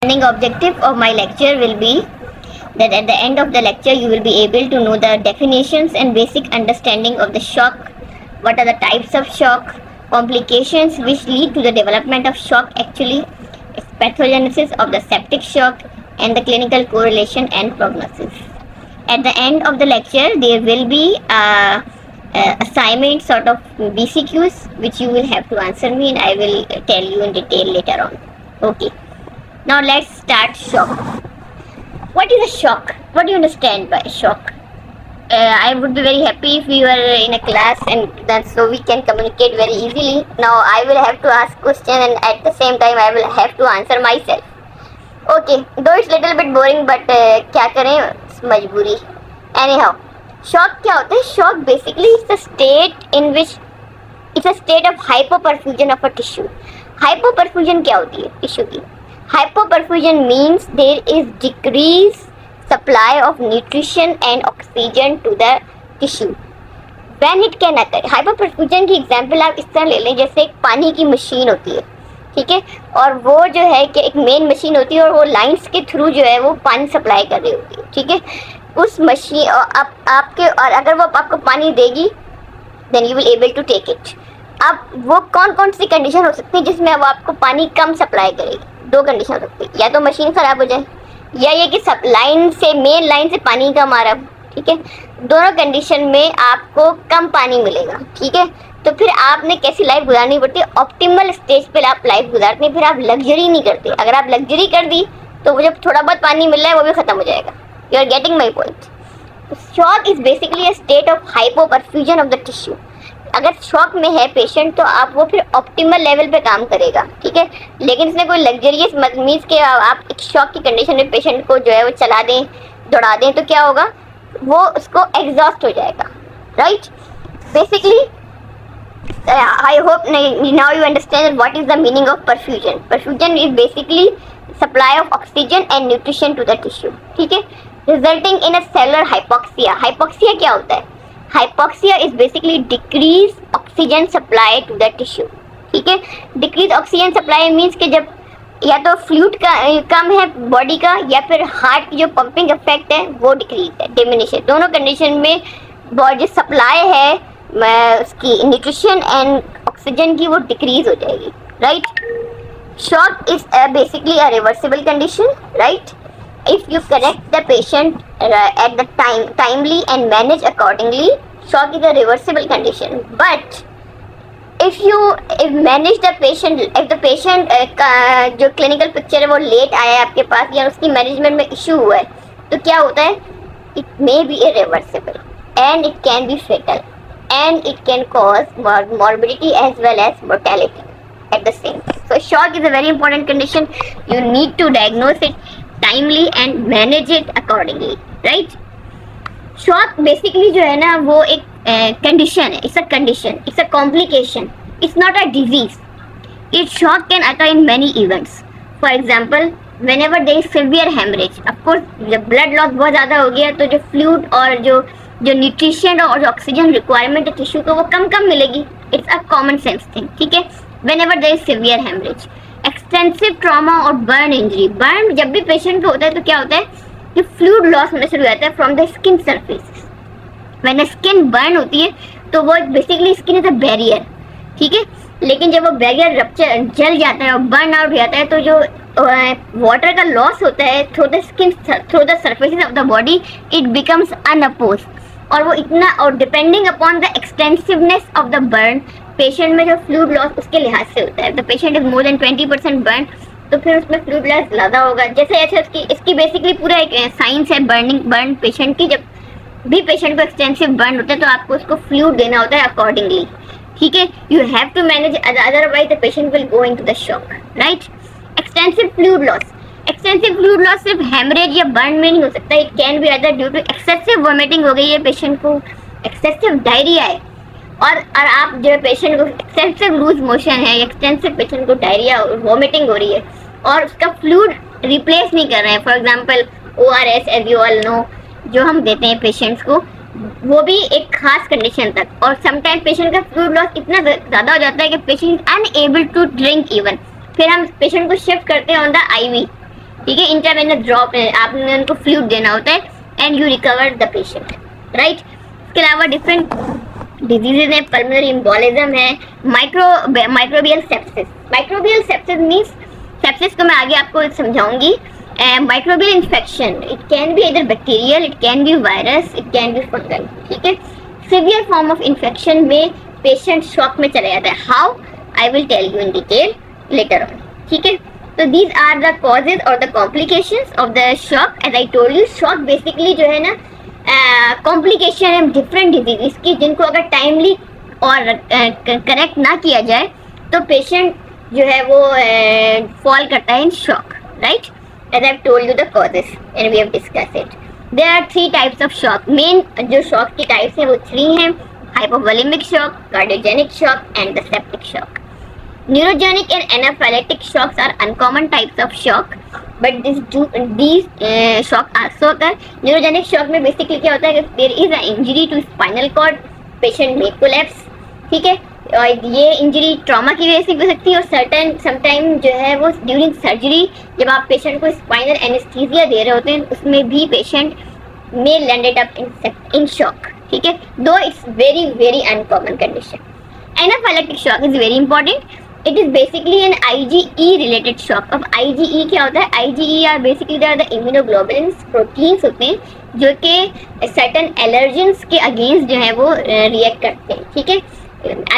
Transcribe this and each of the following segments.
remaining objective of my lecture will be that at the end of the lecture you will be able to know the definitions and basic understanding of the shock, what are the types of shock, complications which lead to the development of shock actually, its pathogenesis of the septic shock, and the clinical correlation and prognosis. At the end of the lecture there will be assignment sort of BCQs which you will have to answer me, and I will tell you in detail later on. Okay, now let's start shock. What is a shock? What do you understand by shock? I would be very happy if we were in a class and that so we can communicate very easily. Now I will have to ask question and at the same time I will have to answer myself. Okay, though it's little bit boring but क्या करें, मजबूरी. Anyhow, shock क्या होता है? Shock basically is the state in which it's a state of hypoperfusion of a tissue. Hypoperfusion क्या होती है tissue की? Hypoperfusion means there is decreased supply of nutrition and oxygen to the tissue. When it can occur, hypoperfusion की example आप इस तरह ले लें जैसे एक पानी की मशीन होती है, ठीक है, और वो जो है कि एक मेन मशीन होती है और वो लाइंस के थ्रू जो है वो पानी सप्लाई कर रही होती है, ठीक है. उस मशीन आपके और अगर वो आपको पानी देगी then you will able to take it. अब वो कौन कौन सी कंडीशन हो सकती है जिसमें वो आपको पानी कम सप्लाई करेगी? दो कंडीशन हो सकती है, या तो मशीन ख़राब हो जाए या ये कि सब लाइन से मेन लाइन से पानी कम आ रहा हो, ठीक है. दोनों कंडीशन में आपको कम पानी मिलेगा, ठीक है. तो फिर आपने कैसी लाइफ गुजारनी पड़ती है? ऑप्टिमल स्टेज पे आप लाइफ गुजारते हैं, फिर आप लग्जरी नहीं करते. अगर आप लग्जरी कर दी तो वो जब थोड़ा बहुत पानी मिल रहा है वो भी ख़त्म हो जाएगा. You are getting my point. Shock is basically a state of hypoperfusion of the tissue. अगर शॉक में है पेशेंट तो आप वो फिर ऑप्टिमल लेवल पे काम करेगा, ठीक है. लेकिन इसमें कोई लग्जरियस मीन्स के आप एक शॉक की कंडीशन में पेशेंट को जो है वो चला दें, दौड़ा दें, तो क्या होगा? वो उसको एग्जॉस्ट हो जाएगा, right. Basically I hope now you understand what is the meaning of perfusion. Perfusion is basically supply of oxygen and nutrition to the tissue, ठीक है, resulting in a cellular hypoxia. Hypoxia क्या होता है? Hypoxia is basically decreased oxygen supply to the tissue, ठीक है. decreased oxygen supply means कि जब या तो फ्लूइड का कम है बॉडी का या फिर हार्ट की जो पंपिंग इफेक्ट है वो डिक्रीज है, डिमिनिश है. दोनों कंडीशन में बॉडी सप्लाई है उसकी न्यूट्रिशन एंड ऑक्सीजन की वो डिक्रीज हो जाएगी, right. Shock is basically a reversible condition, right. If you correct the patient at the timely and manage accordingly, shock is a reversible condition. But if manage the patient, if the patient जो clinical picture है वो late आया है आपके पास या उसकी management में issue हुआ है तो क्या होता है? It may be irreversible and it can be fatal and it can cause morbidity as well as mortality at the same time. So shock is a very important condition. You need to diagnose it timely and manage it accordingly, right. Shock basically जो है ना वो एक condition है, it's a condition, it's a complication, it's not a disease. It shock can occur in many events. For example, whenever there is severe hemorrhage, of course जब blood loss बहुत ज़्यादा हो गया तो जो fluid और जो न्यूट्रिशन और जो ऑक्सीजन रिक्वायरमेंट है टिश्यू को वो कम मिलेगी. It's a common sense thing, ठीक है. whenever there is severe hemorrhage, extensive trauma और बर्न इंजरी. बर्न जब भी पेशेंट को होता है तो क्या होता है कि फ्लूइड लॉस होने शुरू हो जाता है from the skin surface. When skin burn होती है तो वो basically skin is a barrier, ठीक है. लेकिन जब वो बैरियर रप्चर जल जाता है और बर्न आउट हो जाता है तो जो वाटर का लॉस होता है through the skin through the surfaces of the body it becomes unopposed. और वो इतना और depending upon the extensiveness of the burn patient में जो फ्लूइड लॉस उसके लिहाज से होता है. The patient is more than 20% burn तो फिर उसमें फ्लूइड लॉस ज़्यादा होगा. जैसे इसकी बेसिकली पूरा एक साइंस है बर्न पेशेंट की. जब भी पेशेंट को एक्सटेंसिव बर्न होता है तो आपको उसको फ्लूइड देना होता है अकॉर्डिंगली, ठीक है. You have to manage otherwise the patient will go into the shock, right. Extensive fluid loss. Extensive fluid loss सिर्फ हेमरेज या बर्न में नहीं हो सकता. It can be other due to excessive vomiting हो गई है पेशेंट को, एक्सेसिव डायरिया है और आप जो है पेशेंट को एक्सटेंसिव लूज मोशन है, एक्सटेंसिव पेशेंट को डायरिया वॉमिटिंग हो रही है और उसका फ्लूइड रिप्लेस नहीं कर रहे हैं. For example ORS as you all know जो हम देते हैं पेशेंट्स को वो भी एक खास कंडीशन तक. और समटाइम पेशेंट का फ्लूइड लॉस इतना ज़्यादा हो जाता है कि patient unable to drink even. फिर हम पेशेंट को शिफ्ट करते हैं ऑन द IV ठीक है, इंट्रावेनस ड्रॉप आपने उनको फ्लूइड देना होता है and you recover the patient, right. इसके अलावा डिफरेंट डिजीजेज है, पल्मोनरी एम्बोलिज्म है, microbial sepsis. Microbial sepsis means, sepsis को मैं आगे आपको समझाऊंगी। Microbial infection, it can be either bacterial, it can be virus, it can be fungal, ठीक है। सिवियर फॉर्म ऑफ इन्फेक्शन में पेशेंट शॉक में चला जाता है। How, I will tell you in detail later on, ठीक है। तो दीज आर द कॉजेज और the complications of the shock. As I told you, shock basically जो है ना कॉम्प्लिकेशन है डिफरेंट डिजीज की, जिनको अगर टाइमली और करेक्ट ना किया जाए तो पेशेंट जो है वो फॉल करता है in shock, right. As I told you the causes and we have discussed it. There are 3 types of shock. Main जो शॉक की टाइप्स हैं वो 3 हैं, hypovolemic shock, cardiogenic shock and the septic shock. Neurogenic and anaphylactic shocks are uncommon types of shock, but these shock also occur. Neurogenic shock में basically क्या होता है कि there is an injury to spinal cord, patient may collapse, ठीक है। और ये injury trauma की वजह से भी हो सकती है और सर्टेन समटाइम जो है वो ड्यूरिंग सर्जरी जब आप पेशेंट को स्पाइनल एनेस्थीसिया दे रहे होते हैं उसमें भी patient may landed up in shock, ठीक है, though it's very very uncommon condition. Anaphylactic shock is very important. It is basically an IgE related shock. अब IgE क्या होता है? IgE are basically the immunoglobulins, proteins होते हैं जो कि सर्टन एलर्जेंस के अगेंस्ट जो है वो रिएक्ट करते हैं, ठीक है।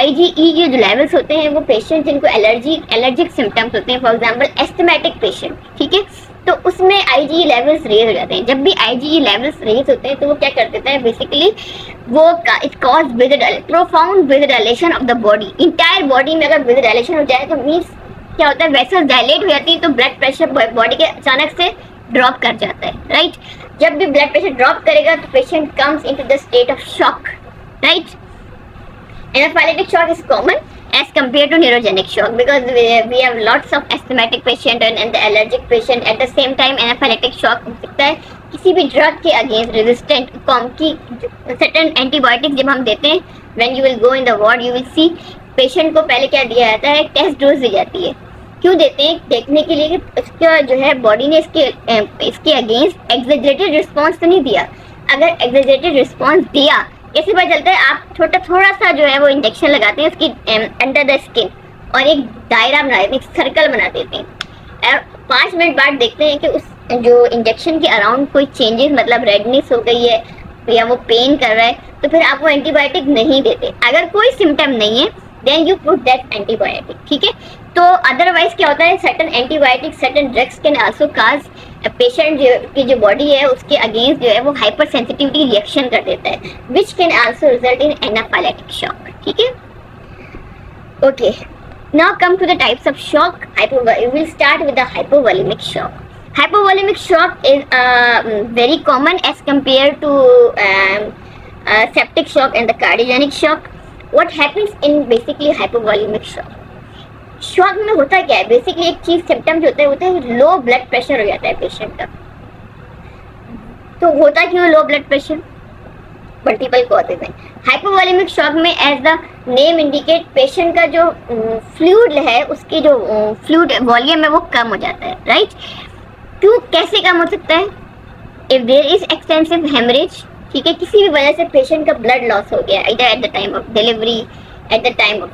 IgE के जो लेवल्स होते हैं वो पेशेंट जिनको एलर्जिक सिम्टम्स होते हैं, फॉर एग्जाम्पल एस्थमेटिक पेशेंट, ठीक है, तो उसमें IgE लेवल्स रेज हो जाते हैं। जब भी IgE लेवल्स रेज होते हैं तो वो क्या कर देता है बेसिकली, वो it cause profound vasodilation of the body. Entire body में अगर वेसोडाइलेशन हो जाए तो मीन्स क्या होता है, वेसल्स डायलेट हो जाती है तो ब्लड प्रेशर बॉडी के अचानक से ड्रॉप कर जाता है, राइट। जब भी ब्लड प्रेशर ड्रॉप करेगा तो patient comes into the state of shock, right. Anaphylactic shock is common as compared to neurogenic shock because we have lots of asthmatic patient and the allergic patient. At the same time anaphylactic shock हो सकता है किसी भी drug के against resistant की certain antibiotic जब हम देते हैं, when you will go in the ward you will see patient को पहले क्या दिया जाता है, टेस्ट डोज दी जाती है। क्यों देते हैं? देखने के लिए कि उसका जो है बॉडी ने इसके अगेंस्ट एग्जेजरेटेड रिस्पॉन्स तो नहीं दिया। अगर एग्जेजरेटेड रिस्पॉन्स दिया, कैसे पता चलता है? आप थोड़ा सा जो है वो इंजेक्शन लगाते हैं उसकी अंडर द स्किन और एक दायरा बना देते हैं, एक सर्कल बना देते हैं और 5 मिनट बाद देखते हैं कि उस जो इंजेक्शन के अराउंड कोई चेंजेस, मतलब रेडनेस हो गई है या वो पेन कर रहा है, तो फिर आप वो एंटीबायोटिक नहीं देते। अगर कोई सिम्टम नहीं है then you put that antibiotic, ठीक है। तो अदरवाइज क्या होता है, certain antibiotic, certain drugs can also cause patient की जो बॉडी है उसके अगेंस्ट जो है वो हाइपर सेंसिटिविटी रिएक्शन कर देता है, which can also result in anaphylactic shock, ठीक है। Okay, now come to the types of shock. We will start with the hypovolemic shock. Hypovolemic shock is very common as compared to septic shock and the cardiogenic shock. What happens in basically hypovolemic shock? Shock में होता क्या है? Basically एक चीज symptom जो होता है लो blood pressure हो जाता है पेशेंट का। तो होता क्यों low blood pressure? Multiple causes हैं। हाइपोवोलेमिक शॉक में as the name indicate patient का जो फ्लूइड है उसकी जो फ्लूइड वॉल्यूम है वो कम हो जाता है, राइट। क्यों, कैसे कम हो सकता है? If there is extensive haemorrhage, ठीक है, किसी भी वजह से पेशेंट का ब्लड लॉस हो गया, इधर at the time of delivery, at the time of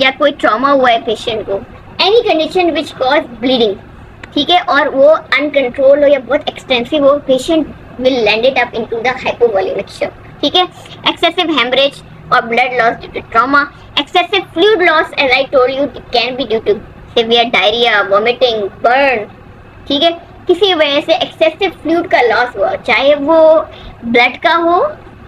या कोई ट्रॉमा हुआ है पेशेंट को, any condition which cause bleeding, ठीक है, और वो अनकंट्रोल हो या बहुत एक्सटेंसिव हो, patient will landed up into the hypovolemic shock, ठीक है। एक्सेसिव हेमरेज और blood loss due to trauma, excessive fluid loss as I told you it can be due to severe diarrhoea, vomiting, burn, ठीक है। किसी वजह से excessive fluid का loss हुआ, चाहे वो ब्लड का हो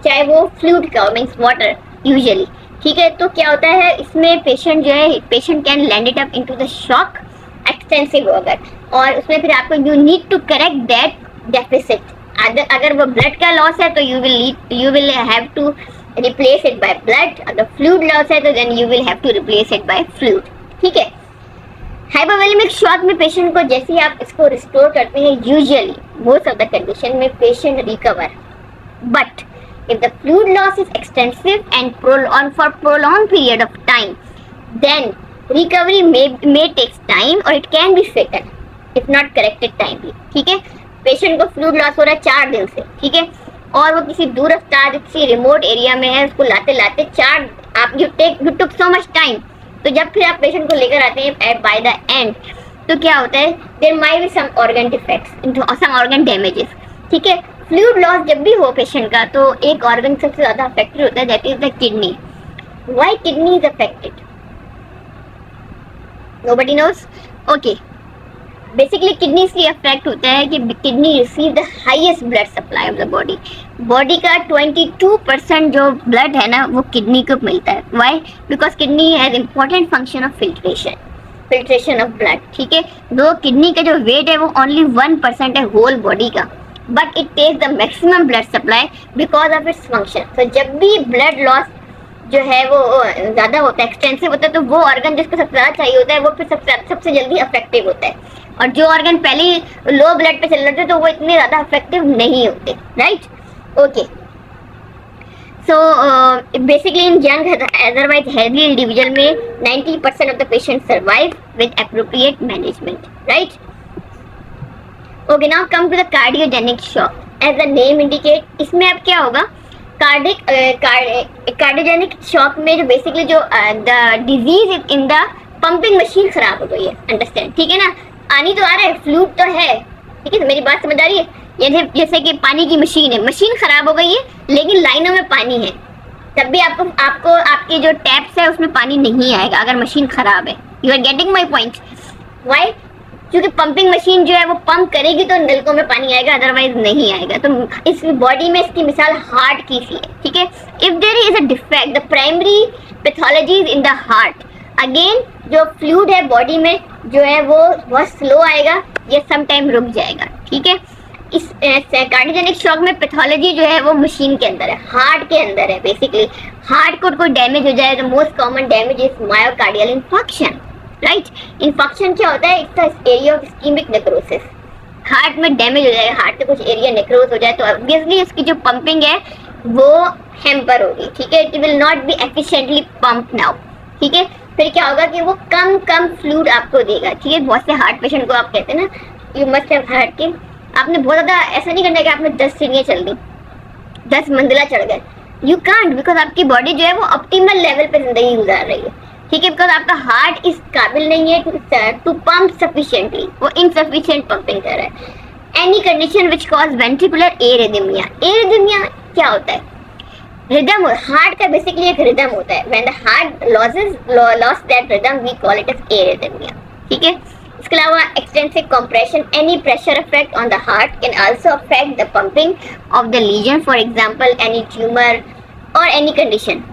चाहे वो फ्लूइड का हो, मीन्स वाटर यूजुअली, ठीक है। तो क्या होता है इसमें पेशेंट जो है, patient can landed up into the shock extensive अगर, और उसमें फिर आपको you need to correct that deficit. अगर वो ब्लड का लॉस है तो you will have to replace it by blood, अगर फ्लूइड लॉस है तो then you will have to replace it by fluid, ठीक है। हाइपोवोलेमिक शॉक में पेशेंट को जैसे ही आप इसको रिस्टोर करते हैं, usually most of the condition में patient recover, but if the fluid loss is extensive and for prolonged period of time, then recovery may takes time or it can be fatal. If not corrected timely. ठीक है, patient को fluid loss हो रहा है 4 दिन से, ठीक है, और वो किसी दूरस्थ किसी रिमोट एरिया में है, उसको लाते लाते 4 आप you took so much time. तो जब फिर आप पेशेंट को लेकर आते हैं बाय द एंड, तो क्या होता है, there might be some organ defects, some organ damages. ठीक है, फ्लूइड लॉस जब भी हो पेशेंट का, तो एक ऑर्गन सबसे ज्यादा अफेक्टेड होता है, that is the kidney. Why kidney is affected, nobody knows. Okay, basically kidney से अफेक्ट होता है कि kidney receive the highest blood supply of the body. Body का 22% जो ब्लड है ना, वो किडनी को मिलता है। Why, because kidney has important function of filtration of blood. ठीक है, दो किडनी का जो वेट है वो ओनली 1% है होल बॉडी का, but it takes the maximum blood supply because of its function. तो जब भी ब्लड लॉस जो है वो ज्यादा होता है, एक्सटेंसिव होता है, तो वो ऑर्गन जिसको सबसे ज्यादा चाहिए होता है वो फिर सबसे जल्दी अफेक्टिव होता है, और जो ऑर्गन पहले ही लो ब्लड पे चल रहे थे तो वो इतने ज्यादा अफेक्टिव नहीं होते। Right, okay. So basically in young otherwise healthy individual में 90% of the patient survive with appropriate management. Right, okay, now come to the cardiogenic shock. As the name indicate, इसमें अब क्या होगा, कार्डियोजेनिक शॉक में जो basically जो the disease in the pumping machine खराब हो गई है। अंडरस्टैंड, ठीक है ना, आनी तो आ रहा है, फ्लूइड तो है, ठीक है, मेरी बात समझ आ रही है। जैसे कि पानी की मशीन है, मशीन खराब हो गई है लेकिन लाइनों में पानी है, तब भी आपको आपकी जो टैप्स है उसमें पानी नहीं आएगा अगर मशीन खराब है। You are getting my point. Why, क्योंकि पंपिंग मशीन जो है वो पंप करेगी तो नलकों में पानी आएगा, अदरवाइज नहीं आएगा। तो इस बॉडी में इसकी मिसाल हार्ट की सी है। ठीक है, if there is a defect, the primary pathology in the heart, again जो फ्लूइड है बॉडी में जो है वो बहुत स्लो आएगा या सम टाइम रुक जाएगा। ठीक है, इस कार्डियोजेनिक शॉक में पैथोलॉजी जो है वो मशीन के अंदर है, हार्ट के अंदर है। बेसिकली हार्ट को कोई डैमेज हो जाए तो most common damage is myocardial infarction. Right, infarction क्या होता है, it's area of ischaemic necrosis. Heart में डैमेज हो जाएगा, हार्ट से कुछ एरिया नेक्रोज हो जाए तो ऑब्वियसली उसकी जो पंपिंग है वो हैम्पर होगी। ठीक है, it will not be efficiently pump now. ठीक है, फिर क्या होगा कि वो कम फ्लूइड आपको देगा। ठीक है, बहुत से हार्ट पेशेंट को आप कहते हैं ना, यू मस्ट हैव हार्ट के, आपने बहुत ज्यादा ऐसा नहीं करना है कि आपने 10 सीढ़ियां चढ़ दी, 10 मंजिला चढ़ गए, यू कांट, बिकॉज आपकी बॉडी जो है वो ऑप्टिमल लेवल पे जिंदगी गुजार रही है। ठीक है, बिकॉज आपका हार्ट इस काबिल नहीं है टू पंप सफिशिएंटली, वो इनसफिशिएंट पंपिंग कर रहा है। Any condition which cause ventricular arrhythmia. Arrhythmia क्या होता है, रिदम, हार्ट का बेसिकली एक रिदम होता है। When the heart loss that rhythm we call it as arrhythmia. ठीक है, इसके अलावा extensive compression, any pressure effect on the heart can also affect the pumping of the lesion, for example any tumour और any condition.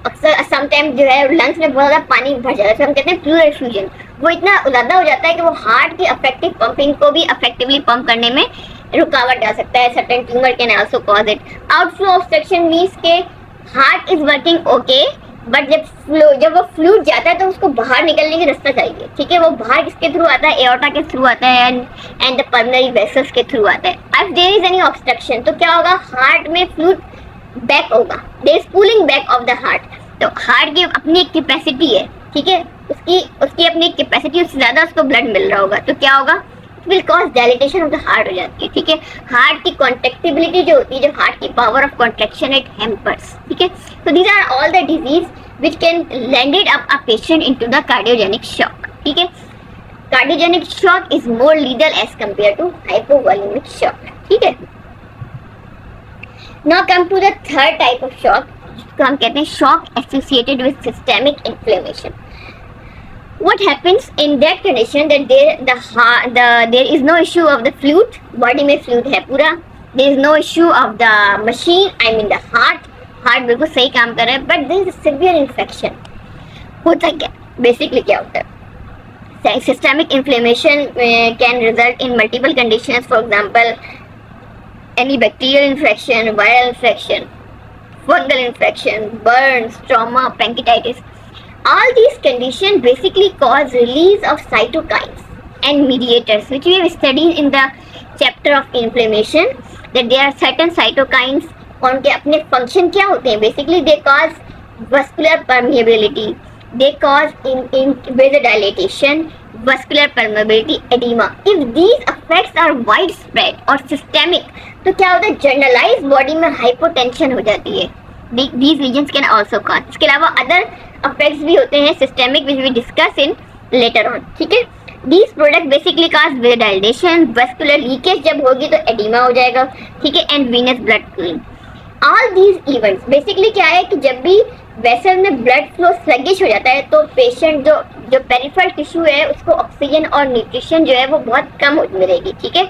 अक्सर sometime जो है lungs में बहुत ज्यादा पानी भर जाता है, तो हम कहते हैं प्लूरिफ्यूजन, वो इतना ज्यादा हो जाता है कि वो हार्ट की अफेक्टिव पंपिंग को भी अफेक्टिवली पंप करने में रुकावट डाल सकता है। Certain tumour can also cause it. Outflow obstruction means के heart is working okay, but जब वो फ्लूइड जाता है तो उसको बाहर निकलने की रास्ता चाहिए। ठीक है, वो बाहर किसके थ्रू आता है, एओर्टा के थ्रू आता है एंड द पल्मोनरी वेसल्स के थ्रू आता है। If there is any obstruction तो क्या होगा, हार्ट में फ्लूइड बैक होगा, there is pulling back of the heart. तो हार्ट की अपनी एक कैपेसिटी है, ठीक है, उसकी अपनी कैपेसिटी, उससे ज्यादा उसको ब्लड मिल रहा होगा तो क्या होगा, it will cause dilatation of the heart हो जाती है। ठीक है, हार्ट की कॉन्ट्रैक्टिबिलिटी जो होती है, जो हार्ट की power of contraction it hampers. ठीक है, so these are all the disease which can landed up a patient into the cardiogenic shock. ठीक है, cardiogenic shock is more lethal as compared to hypovolemic shock. ठीक है, now come to the third type of shock, जिसको हम कहते हैं shock associated with systemic inflammation. What happens in that condition that there is no issue of the fluid, body में fluid है पूरा, there is no issue of the machine, I mean the heart बिल्कुल सही काम कर रहा है, but there is a severe infection. होता क्या, बेसिकली क्या होता है, systemic inflammation can result in multiple conditions, for example any bacterial infection, viral infection, fungal infection, burns, trauma, pancreatitis. All these conditions basically cause release of cytokines and mediators, which we have studied in the chapter of inflammation, that there are certain cytokines, उनके अपने function क्या होते हैं, basically they cause vascular permeability, they cause vasodilatation vascular permeability, edema. If these effects are widespread or systemic, तो क्या होता है, generalise body में हाइपोटेंशन हो जाती है. These lesions can also cause. इसके अलावा अदर effects भी होते हैं systemic, which we discuss in later on. ठीक है. These products basically cause vasodilation, vascular leakage जब होगी तो edema हो जाएगा. ठीक है. And venous blood clotting. All these events basically क्या है कि जब भी वेसल में ब्लड फ्लो स्लगिश हो जाता है तो पेशेंट जो पेरिफेरल टिश्यू है उसको ऑक्सीजन और न्यूट्रिशन जो है वो बहुत कम मिलेगी. ठीक है.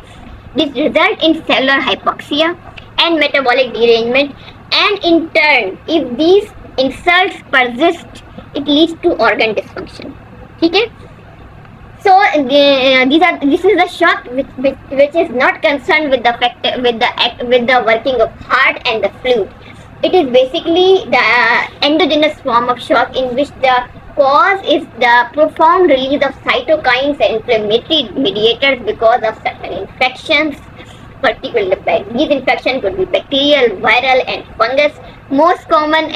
This result in cellular hypoxia and metabolic derangement, and in turn if these insults persist it leads to organ dysfunction. ठीक है. So this is the shock which is not concerned with the working of heart and the fluid. It is basically the endogenous form of shock in which the cause is the profound release of cytokines and inflammatory mediators because of certain infections. Particularly, these infections could be bacterial, viral, and fungus. Most common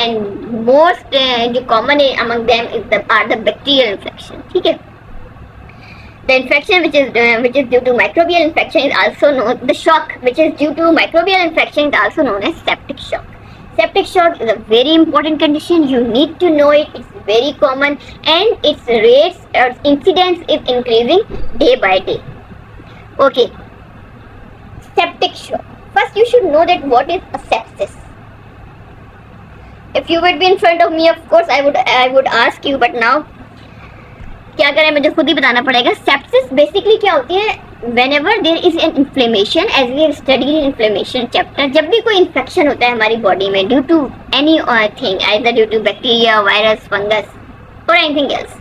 among them are the bacterial infections. Okay. The infection which is due to microbial infection is also known. The shock which is due to microbial infection is also known as septic shock. Septic shock is a very important condition. You need to know it. It's very common and its rates or incidence is increasing day by day. Okay. Septic shock. First, you should know that what is a sepsis. If you would be in front of me, of course, I would ask you, but now क्या करें, मुझे खुद ही बताना पड़ेगा. Sepsis basically क्या होती है, whenever there is an inflammation, as we have studied in inflammation chapter, जब भी कोई इन्फेक्शन होता है हमारी बॉडी में due to anything, either due to bacteria, virus, fungus or anything else,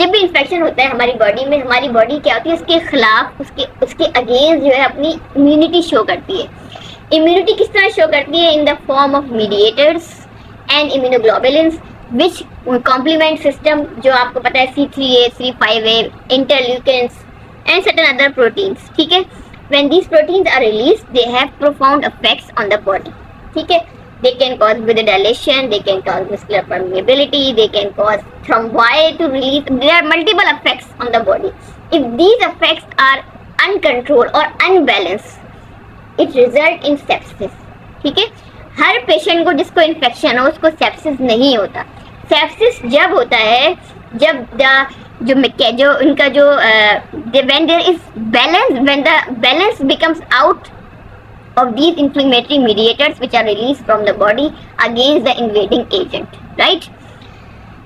जब भी इन्फेक्शन होता है हमारी बॉडी में, हमारी बॉडी क्या होती है, उसके खिलाफ उसके अगेंस्ट जो है अपनी इम्यूनिटी शो करती है. इम्यूनिटी किस तरह शो करती है? In the form of mediators and immunoglobulins which complement system जो आपको पता है C3A, C5A, interleukins and certain other proteins. ठीक है. When these proteins are released, they have profound effects on the body. ठीक है. They can cause vasodilation, they can cause vascular permeability, they can cause thrombi to release. There are multiple effects on the body. If these effects are uncontrolled or unbalanced, it result in sepsis. ठीक है. हर patient को जिसको infection हो उसको sepsis नहीं होता. Sepsis जब होता है जब जो उनका जो when there is balance, when the balance becomes out of these inflammatory mediators which are released from the body against the invading agent, right?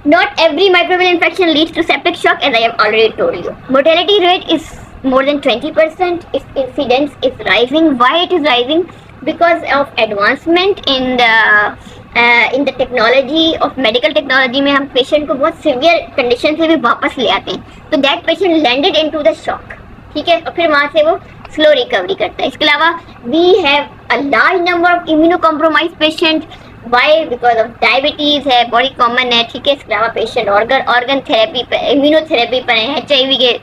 Not every microbial infection leads to septic shock, as I have already told you. Mortality rate is more than 20%. Its incidence is rising. Why it is rising? Because of advancement in the technology of medical technology में हम patient को बहुत severe condition से भी वापस ले आते हैं. तो that patient landed into the shock. ठीक है. और फिर वहाँ से वो स्लो रिकवरी करता है. इसके अलावा we have a large number of immunocompromise patient. Why? Because of diabetes है, बॉडी कॉमन है. ठीक है. इसके अलावा पेशेंट ऑर्गन थेरेपी पर, इम्यूनोथेरेपी पर है, HIV के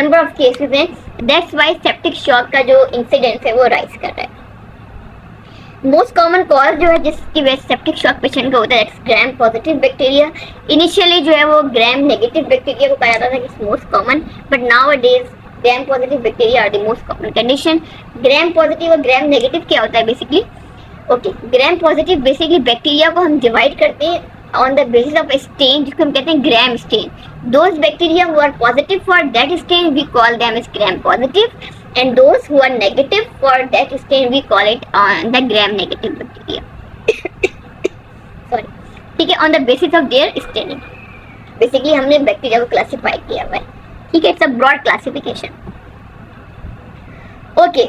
नंबर ऑफ केसेज हैं. दैट्स वाई सेप्टिक शॉक का जो इंसिडेंस है वो राइज कर रहा है. मोस्ट कॉमन कॉज जो है जिसकी वजह से सेप्टिक शॉक पेशेंट का होता है ग्राम पॉजिटिव बैक्टीरिया. इनिशियली जो है वो ग्राम नेगेटिव बैक्टीरिया को कहा जाता था कि most common, but nowadays gram positive bacteria are the most common condition. Gram positive और ग्राम नेगेटिव क्या होता है basically? Okay. Gram positive basically bacteria को हम डिवाइड करते हैं on the basis of stain, जिसको हम कहते हैं gram stain. Those bacteria who are positive for that stain we call them as gram positive, and those who are negative for that stain we call it the gram negative bacteria. Sorry. ठीक है. on the basis of their staining basically हमने bacteria को classify किया हुआ है. ठीक है. it's a broad classification. Okay.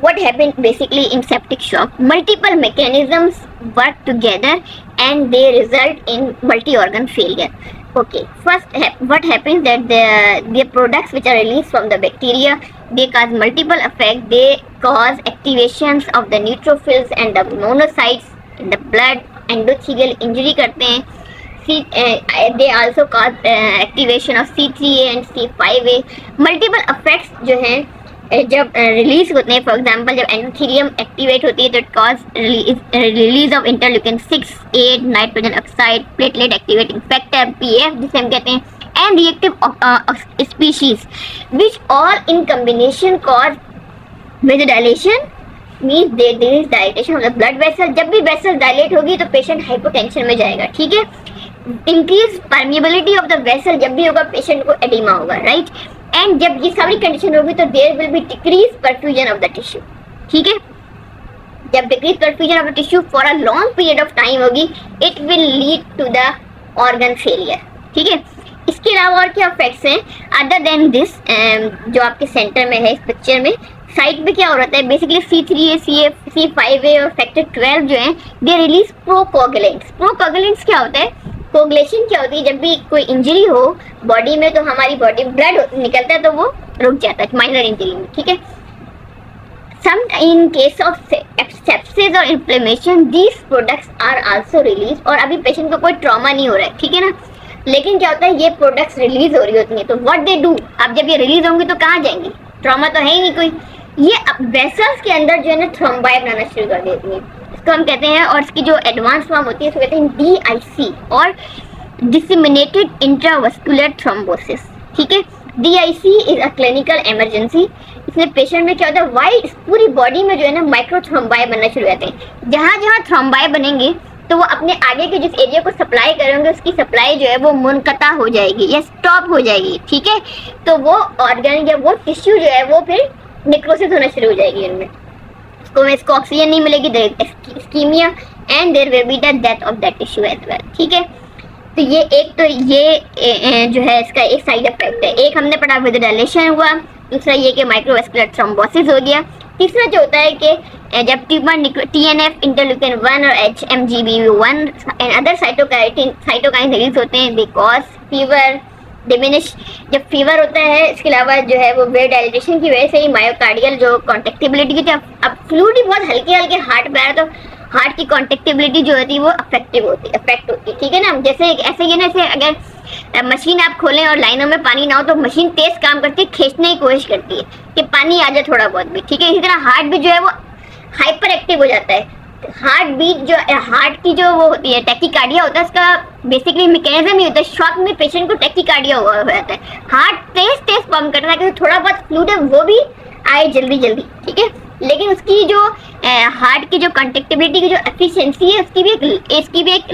what happened basically in septic shock? Multiple mechanisms work together and they result in multi-organ failure. Okay, first what happens that the products which are released from the bacteria, they cause multiple effects. They cause activations of the neutrophils and the monocytes in the blood, endothelial injury करते हैं. They also cause activation of C3A and C5A. multiple effects जो हैं जब release होते हैं. For example जब endothelium activate होती है तो it cause release of interleukin 6, 8, nitrogen oxide, platelet activating factor PF जिसे हम कहते हैं, and reactive species, which all in combination cause vasodilation, means there is dilatation of the blood vessel. जब भी वेसल डायलेट होगी तो पेशेंट हाइपोटेंशन में जाएगा. ठीक है. Increase permeability of the vessel जब भी होगा पेशेंट को एडिमा होगा. राइट. एंड जब ये सारी कंडीशन होगी तो there will be decrease perfusion of the tissue. ठीक है. जब decrease perfusion of the tissue for a long period of time होगी, it will lead to the organ failure. ठीक है. इसके अलावा और क्या इफेक्ट्स हैं अदर देन दिस, जो आपके सेंटर में है इस पिक्चर में, साइड पे क्या हो रहा है बेसिकली C3A, C5A और फैक्टर 12 जो है दे रिलीज प्रोकोगुलेंट्स. प्रोकोगुलेंट्स क्या होता है? कोगुलेशन क्या होती है? जब भी कोई इंजरी हो बॉडी में तो हमारी बॉडी ब्लड निकलता है तो वो रुक जाता है माइनर इंजरी में. ठीक है. Some in case of sepsis और inflammation these products are also release. और अभी पेशेंट को कोई ट्रॉमा नहीं हो रहा है. ठीक है ना. लेकिन क्या होता है ये प्रोडक्ट्स रिलीज हो रही होती हैं तो व्हाट दे डू, अब जब ये रिलीज होंगी तो कहाँ जाएंगी? ट्रॉमा तो है ही नहीं कोई. ये वेसल्स के अंदर जो है ना थ्रोम्बाई बनाना शुरू कर देती है. इसको हम कहते हैं, और इसकी जो एडवांस फॉर्म होती है इसको कहते हैं DIC और डिसेमिनेटेड इंट्रावस्कुलर थ्रोम्बोसिस. ठीक है. DIC is a clinical emergency. इसमें पेशेंट में क्या होता है वाइड पूरी बॉडी में जो है ना माइक्रो थ्रोम्बाई बनना शुरू हो जाते हैं. जहाँ जहाँ थ्रोम्बाई बनेंगे तो वो अपने आगे के जिस एरिया को सप्लाई करेंगे उसकी सप्लाई जो है वो मुनक़ता हो जाएगी या स्टॉप हो जाएगी. ठीक है. तो वो ऑर्गन या वो टिश्यू जो है वो फिर नेक्रोसिस होना शुरू हो जाएगी उनमें. इसको ऑक्सीजन नहीं मिलेगी, ischaemia and there will be the death of that tissue as well. ठीक है. तो ये एक तो ये जो है इसका एक साइड इफेक्ट है. एक हमने पढ़ा vasodilation हुआ, दूसरा ये कि माइक्रोवेस्कुलर थ्रोम्बोसिस हो गया. तीसरा जो होता है कि जब ट्यूमर TNF, इंटरल्यूकिन 1 और HMGB1 and other cytokine release होते हैं, दे कॉज फीवर डिमिनिश. जब फीवर होता है इसके अलावा जो है वो वेट डायलेटेशन की वजह से ही मायोकार्डियल जो कॉन्टेक्टिबिलिटी की, अब फ्लूइड भी बहुत हल्के हल्के हार्ट पे आ रहा है तो हार्ट की कॉन्टेक्टिबिलिटी जो होती है वो अफेक्ट होती है. ठीक है ना. जैसे ऐसे ही ना, ऐसे अगर मशीन आप खोलें और लाइनों में पानी ना हो तो मशीन तेज काम करती है, खींचने की कोशिश करती है कि पानी आ जाए थोड़ा बहुत भी. ठीक है. इसी तरह हार्ट भी जो है वो हाइपर एक्टिव हो जाता है. हार्ट बीट जो हार्ट की जो वो होती है टैकीकार्डिया होता है, इसका बेसिकली मैकेनिज्म ही होता है. शॉक में पेशेंट को टैकीकार्डिया हो जाता है. हार्ट तेज तेज पंप करता है कि थोड़ा बहुत फ्लूइड है वो भी आए जल्दी जल्दी. ठीक है. लेकिन उसकी जो हार्ट की जो कंडक्टिबिलिटी की जो एफिशिएंसी है उसकी भी एक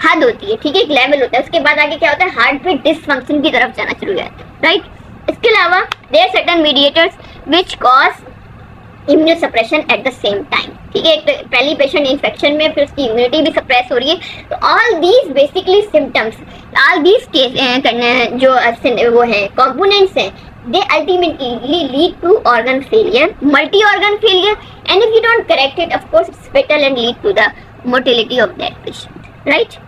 हद होती है. ठीक है. एक लेवल होता है. उसके बाद आगे क्या होता है हार्ट पे डिसफंक्शन की तरफ जाना शुरू हो जाता है. राइट. इसके अलावा there are certain mediators which cause immunosuppression at the same time. ठीक है. एक तो पहली पेशेंट इन्फेक्शन में, फिर उसकी इम्यूनिटी भी सप्रेस हो रही है. तो all these basically symptoms, all these जो वो हैं कंपोनेंट्स हैं, they ultimately lead to organ failure, multi-organ failure, and if you don't correct it, of course it's fatal and lead to the mortality of that patient. Right?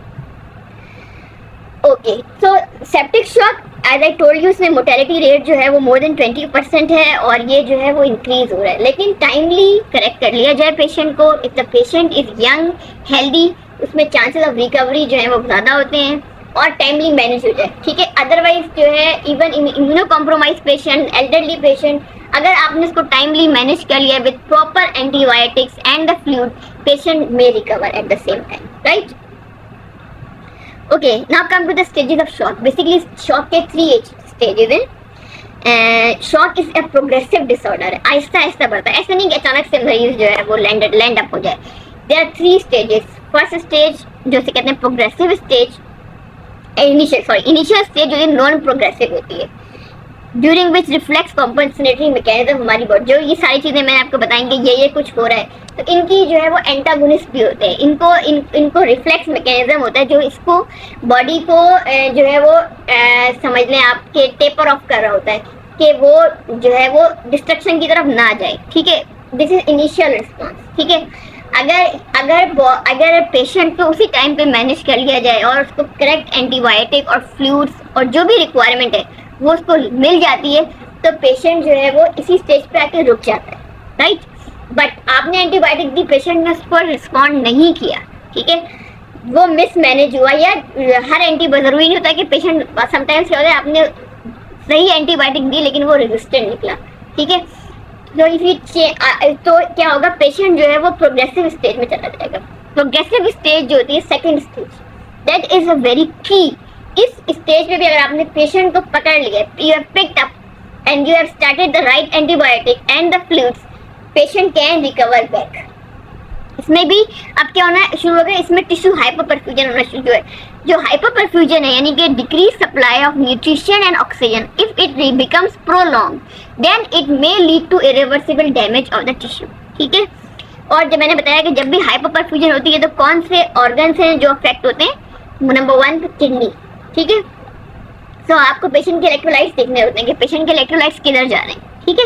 Okay, so septic shock, as I told you, इसमें mortality rate जो है वो more than 20% है और ये जो है वो increase हो रहा है. लेकिन timely correct कर लिया जाए patient को, if the patient is young, healthy, उसमें chances of recovery जो है वो ज़्यादा होते हैं और टाइमली मैनेज हो जाए. ठीक है. अदरवाइज जो है even immunocompromise patient, elderly patient, अगर आपने इसको टाइमली मैनेज कर लिया with proper antibiotics and the fluid, patient may recover at the same time. Right. Okay. Now come to the stages of shock. Basically shock के 3 stages हैं. Shock is a progressive disorder. आहिस्ता आहिस्ता बढ़ता है. ऐसा नहीं कि अचानक से मरीज जो है वो लैंड अप हो जाए. There are 3 stages. First stage जो से कहते हैं प्रोग्रेसिव स्टेज, इनिशियल स्टेज जो है नॉन प्रोग्रेसिव होती है, during which reflex compensatory mechanism हमारी बॉडी, जो ये सारी चीज़ें मैंने आपको बताएंगे ये कुछ हो रहा है तो इनकी जो है वो एंटागोनिस्ट भी होते हैं. इनको रिफ्लेक्स मैकेनिज्म होता है जो इसको बॉडी को जो है वो समझ लें आपके टेपर ऑफ कर रहा होता है कि वो जो है वो डिस्ट्रक्शन की तरफ ना जाए. ठीक है. This is initial response. ठीक है. अगर पेशेंट को उसी टाइम पे मैनेज कर लिया जाए और उसको करेक्ट एंटीबायोटिक और फ्लूइड्स और जो भी रिक्वायरमेंट है वो उसको मिल जाती है तो पेशेंट जो है वो इसी स्टेज पे आके रुक जाता है. राइट. बट आपने एंटीबायोटिक दी, पेशेंट ने उस पर रिस्पॉन्ड नहीं किया. ठीक है. वो मिसमैनेज हुआ या हर जरूरी नहीं होता कि पेशेंट, समटाइम्स क्या होता है आपने सही एंटीबायोटिक दी लेकिन वो रेजिस्टेंट निकला. ठीक है. तो क्या होगा पेशेंट जो है वो प्रोग्रेसिव स्टेज में चला जाएगा. प्रोग्रेसिव स्टेज जो होती है second stage, that is a very की इस स्टेज पे भी अगर आपने पेशेंट को पकड़ लिया, you have picked up and you have started the right antibiotic and the fluids, patient can recover back. इसमें भी अब क्या होना शुरू हो गया, इसमें टिश्यू हाइपोपरफ्यूजन होना शुरू है। जो हाइपोपरफ्यूजन है यानी कि decrease supply of nutrition and oxygen, if it becomes prolong then it may lead to irreversible damage of the tissue. ठीक है, और जब मैंने बताया कि जब भी हाइपोपरफ्यूजन होती है तो कौन से ऑर्गन्स हैं जो अफेक्ट होते हैं, नंबर 1 किडनी। ठीक है, तो आपको पेशेंट के इलेक्ट्रोलाइट्स देखने होते हैं कि पेशेंट के इलेक्ट्रोलाइट्स किधर जा रहे हैं। ठीक है,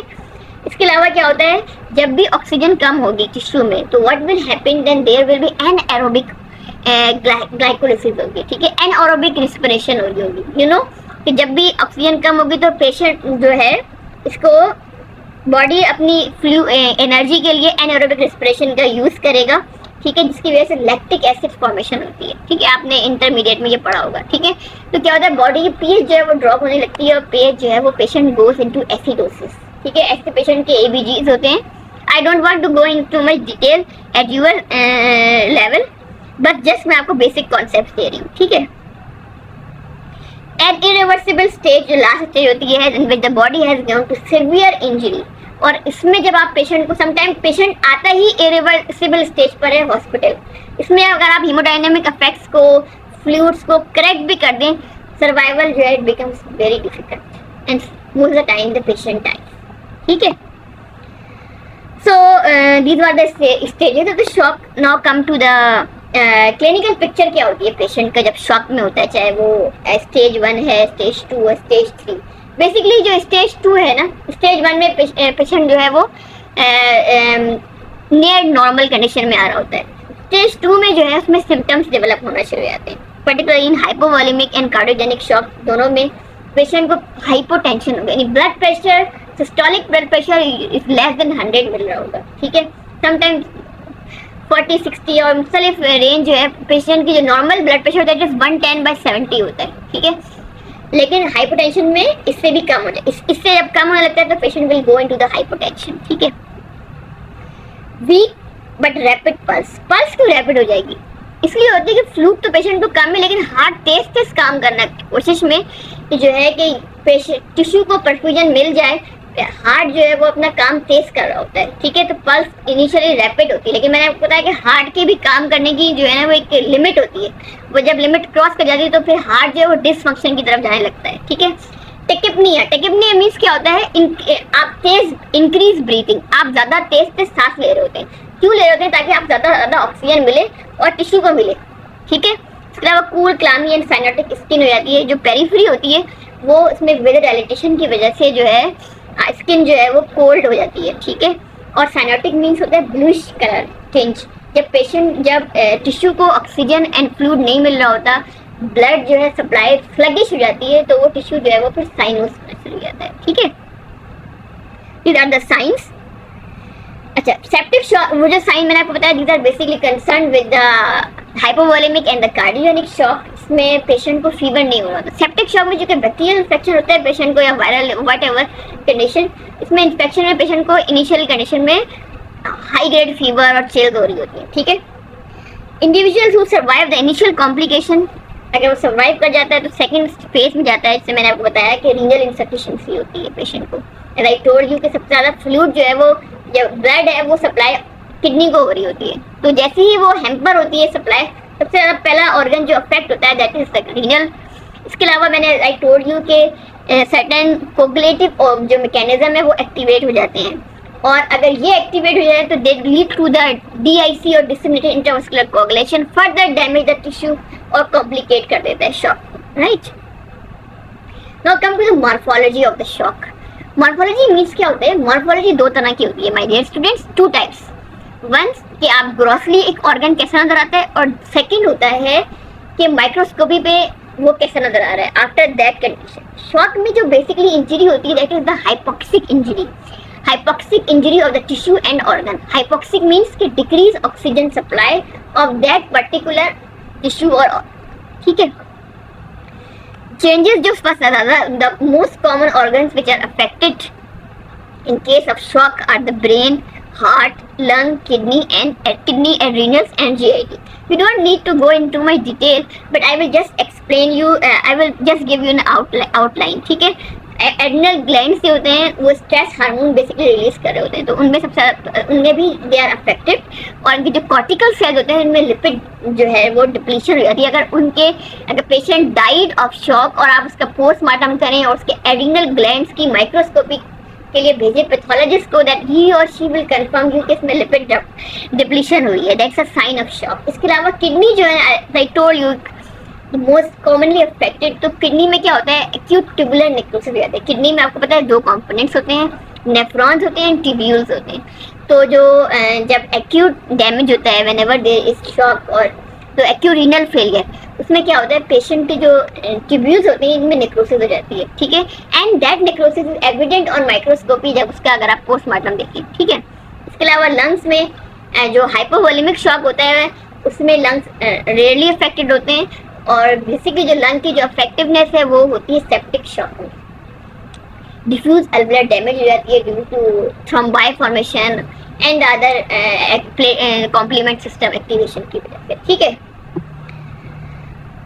इसके अलावा क्या होता है, जब भी ऑक्सीजन कम होगी टिश्यू में तो what will happen, then there will be anaerobic glycolysis होगी। ठीक है, एनाएरोबिक रिस्पिरेशन होगी। यू नो कि जब भी ऑक्सीजन कम होगी तो पेशेंट जो है इसको बॉडी अपनी एनर्जी के लिए एनाएरोबिक रिस्पिरेशन का यूज करेगा। ठीक है, जिसकी वजह से लैक्टिक एसिड फॉर्मेशन होती है। ठीक है, आपने इंटरमीडिएट में ये पढ़ा होगा। ठीक है, तो क्या होता है, बॉडी की पीएच जो है वो ड्रॉप होने लगती है और पीएच जो है वो पेशेंट गोज इनटू एसिडोसिस। ठीक है, ऐसे पेशेंट के एबीजीज होते हैं। I don't want to go into much detail at your level, but just मैं आपको बेसिक कॉन्सेप्ट दे रही हूँ। ठीक है, एट इरिवर्सिबल स्टेज जो लास्ट स्टेज होती है in which the body has gone to severe injury, और इसमें जब आप पेशेंट को, समटाइम पेशेंट आता ही इरिवर्सिबल स्टेज पर है हॉस्पिटल, इसमें अगर आप हीमोडायनेमिक इफेक्ट्स को, फ्लूइड्स को करेक्ट भी कर दें, सर्वाइवल जो है it becomes very difficult and most of the time the patient dies. ठीक है, so these are the stages of the shock. Now come to the clinical picture. क्या होती है पेशेंट का जब शॉक में होता है, चाहे वो स्टेज 1 है, स्टेज 2 है, स्टेज 3। बेसिकली जो स्टेज 2 है ना, स्टेज 1 में पेशेंट जो है वो नियर नॉर्मल कंडीशन में आ रहा होता है। स्टेज 2 में जो है उसमें सिम्टम्स डेवलप होना शुरू हो जाते हैं, particularly in hypovolaemic and cardiogenic shock. दोनों में पेशेंट को हाइपोटेंशन होगा, यानी blood pressure, systolic blood pressure is less than 100 मिल रहा होगा। ठीक है, समटाइम्स 40, 60 और मुख्तलिफ रेंज जो है पेशेंट की जो नॉर्मल ब्लड प्रेशर होता है जस्ट 110/70 होता है। ठीक है, लेकिन हाइपोटेंशन में इससे भी कम हो जाए, इससे जब कम होने लगता है तो patient will go into the hypotension. ठीक है, weak but rapid pulse. Pulse क्यों रैपिड हो जाएगी, इसलिए होती है कि फ्लूइड तो पेशेंट को कम है लेकिन हार्ट तेज तेज काम करना की कोशिश में जो है कि पेशेंट टिश्यू को परफ्यूजन मिल जाए, हार्ट जो है वो अपना काम तेज कर रहा होता है। ठीक है, तो पल्स इनिशियली रैपिड होती है, लेकिन मैंने आपको बताया कि हार्ट के भी काम करने की जो है ना वो एक लिमिट होती है, वो जब लिमिट क्रॉस कर जाती है तो फिर हार्ट जो है वो डिसफंक्शन की तरफ जाने लगता है। ठीक है, टेकिपनिया। टेकिपनिया मीन्स क्या होता है, आप तेज इंक्रीज ब्रीथिंग, आप ज्यादा तेज तेज सांस ले रहे होते हैं। क्यों ले रहे होते हैं, ताकि आप ज्यादा ऑक्सीजन मिले और टिश्यू को मिले। ठीक है, इसके अलावा कूल, क्लामी एंड साइनोटिक स्किन हो जाती है। जो पेरिफेरी होती है वो इसमें वेदर डायलेटेशन की वजह से जो है स्किन जो है वो कोल्ड हो जाती है। ठीक है, और साइनोटिक मीन्स होता है ब्लूइश कलर टिंज। जब टिश्यू को ऑक्सीजन एंड फ्लूइड नहीं मिल रहा होता, ब्लड जो है सप्लाई स्लगिश हो जाती है, तो वो टिश्यू जो है वो फिर साइनोस शुरू हो जाता है। ठीक है, दीज आर द साइंस। अच्छा, सेप्टिक शॉक, वो जो साइन मैंने आपको बताया, these are basically concern with the hypovolaemic and the cardiogenic shock. इसमें पेशेंट को फीवर नहीं हो रहा था। सेप्टिक शॉक में जो कि बैक्टीरियल इन्फेक्शन होता है पेशेंट को, या वायरल व्हाटएवर कंडीशन, इसमें इन्फेक्शन में पेशेंट को इनिशियल कंडीशन में हाई ग्रेड फीवर और चिल्स हो रही होती है। ठीक है, individuals who survive the initial complication, अगर वो सर्वाइव कर जाता है तो सेकंड फेज में जाता है, जिससे मैंने आपको बताया कि रीनल इनसफिशिएंसी होती है पेशेंट को। एंड आई टोल्ड यू कि सबसे ज़्यादा फ्लूइड जो है वो, जो ब्लड है वो सप्लाई किडनी को हो रही होती है, तो जैसे ही वो हैम्पर होती है सप्लाई, सबसे ज़्यादा पहला ऑर्गन जो अफेक्ट होता है दैट इज द रीनल। इसके अलावा मैंने आई टोल्ड यू कि सर्टेन कोगुलेटिव जो मैकेनिज्म है वो एक्टिवेट हो जाते हैं, और अगर ये एक्टिवेट हो जाए तो they lead to the DIC और disseminated intravascular coagulation, further damage the tissue और कॉम्प्लिकेट कर देता है shock. Right, now come to the morphology of the shock. Morphology means क्या होता है, मॉर्फोलॉजी दो तरह की होती है my dear students, 2 types. One कि आप ग्रॉसली एक ऑर्गन कैसा नजर आता है, और सेकंड होता है कि माइक्रोस्कोपी पे वो कैसा नजर आ रहा है आफ्टर दैट कंडीशन। शॉक में जो बेसिकली इंजरी होती है that is the hypoxic injury. Hypoxic injury of the tissue and organ. Hypoxic means कि decrease oxygen supply of that particular tissue or organ. ठीक है, changes जो the most common organs which are affected in case of shock are the brain, heart, lung, kidney, adrenals, and GIT. We don't need to go into my detail, but I will just explain you. I will just give you an outline. ठीक है. Adrenal glands जो होते हैं वो stress hormone basically release कर रहे होते हैं, तो उनमें सबसे उनमें भी दे आर अफेक्टेड. और उनके जो कॉर्टिकल सेल्स होते हैं उनमें लिपिड जो है वो डिप्लीशन हो जाती है. अगर पेशेंट डाइड ऑफ शॉक और आप उसका पोस्टमार्टम करें और उसके एड्रिनल ग्लैंड्स की माइक्रोस्कोपी के लिए भेजे पैथोलॉजिस्ट को, दैट ही और शी विल कंफर्म यू कि इसमें लिपिड डिप्लीशन हुई है. That's a sign of shock. इसके अलावा किडनी जो है, I told you, most commonly affected. तो किडनी में क्या होता है, एक्यूट ट्यूबुलर नेक्रोसिस हो जाता है. किडनी में आपको पता है दो कंपोनेंट्स होते हैं, नेफ्रॉन्स होते हैं, ट्यूब्यूल्स होते हैं. तो जो जब एक्यूट डैमेज होता है, व्हेनेवर देयर इज शॉक और तो एक्यूट रीनल फेलियर, उसमें क्या होता है, पेशेंट के जो ट्यूब्यूल्स होते हैं इनमें नेक्रोसिस हो जाती है. ठीक है. And that necrosis is evident on microscopy, जब उसका अगर आप पोस्टमार्टम देखिए. ठीक है. इसके अलावा लंग्स में जो हाइपोवोलेमिक शॉक होता है उसमें लंग्स रेयरली अफेक्टेड होते हैं. और बेसिकली जो लंग की जो अफेक्टिवनेस है वो होती है सेप्टिक शॉक में. डिफ्यूज अल्वेओलर डैमेज हो जाती है due to thrombi formation and other complement system activation की वजह से. ठीक है.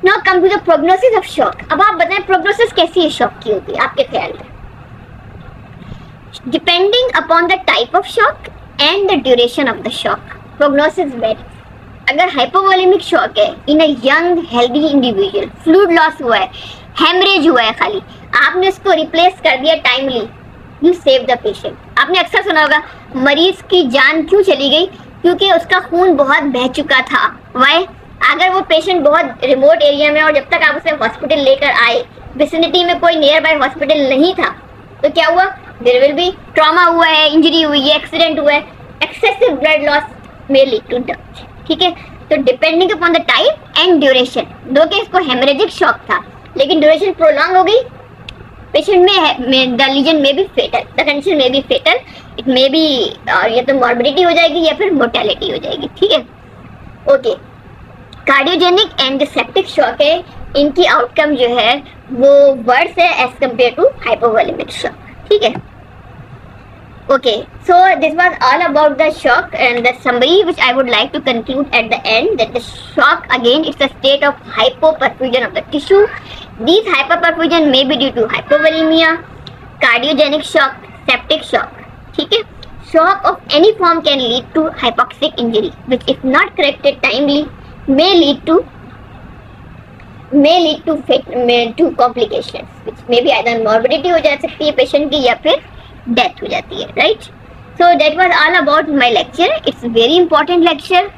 Now come to the prognosis of shock. अब आप बताएं प्रोग्नोसिस कैसी है शॉक की होती है आपके ख्याल में. Depending upon the type of shock and the duration of the shock, prognosis vary. अगर हाइपोवोलेमिक शॉक है in a young healthy individual, fluid loss हुआ है, हेमरेज हुआ है, खाली आपने उसको रिप्लेस कर दिया timely, you save the patient. आपने अक्सर सुना होगा मरीज की जान क्यों चली गई, क्योंकि उसका खून बहुत बह चुका था. वाई? अगर वो पेशेंट बहुत रिमोट एरिया में और जब तक आप उसे हॉस्पिटल लेकर आए, विसिनिटी में कोई नियर बाय हॉस्पिटल नहीं था, तो क्या हुआ, देयर विल बी ट्रॉमा हुआ है, इंजरी हुई है, एक्सीडेंट हुआ है, excessive blood loss may lead to death. ठीक है. तो depending upon the type and duration, दो केस को हेमरेजिक शॉक था लेकिन ड्यूरेशन प्रोलॉन्ग हो गई, पेशेंट में द लीजन में भी फेटल, द कंडीशन में भी फेटल, इट मे बी या तो मॉर्बिडिटी हो जाएगी या फिर मोर्टेलिटी हो जाएगी. ठीक है. Okay. Cardiogenic and septic shock है, इनकी आउटकम जो है वो वर्स है as compare to hypovolaemic shock. ठीक है. Okay, so this was all about the shock and the summary which I would like to conclude at the end, that the shock again it's a state of hypoperfusion of the tissue. These hypoperfusion may be due to hypovolemia, cardiogenic shock, septic shock. ठीक है. Shock of any form can lead to hypoxic injury which if not corrected timely may lead to complications which may be either morbidity हो जा सकती है patient की या फिर death हो जाती है. Right. So that was all about my lecture. It's very important lecture.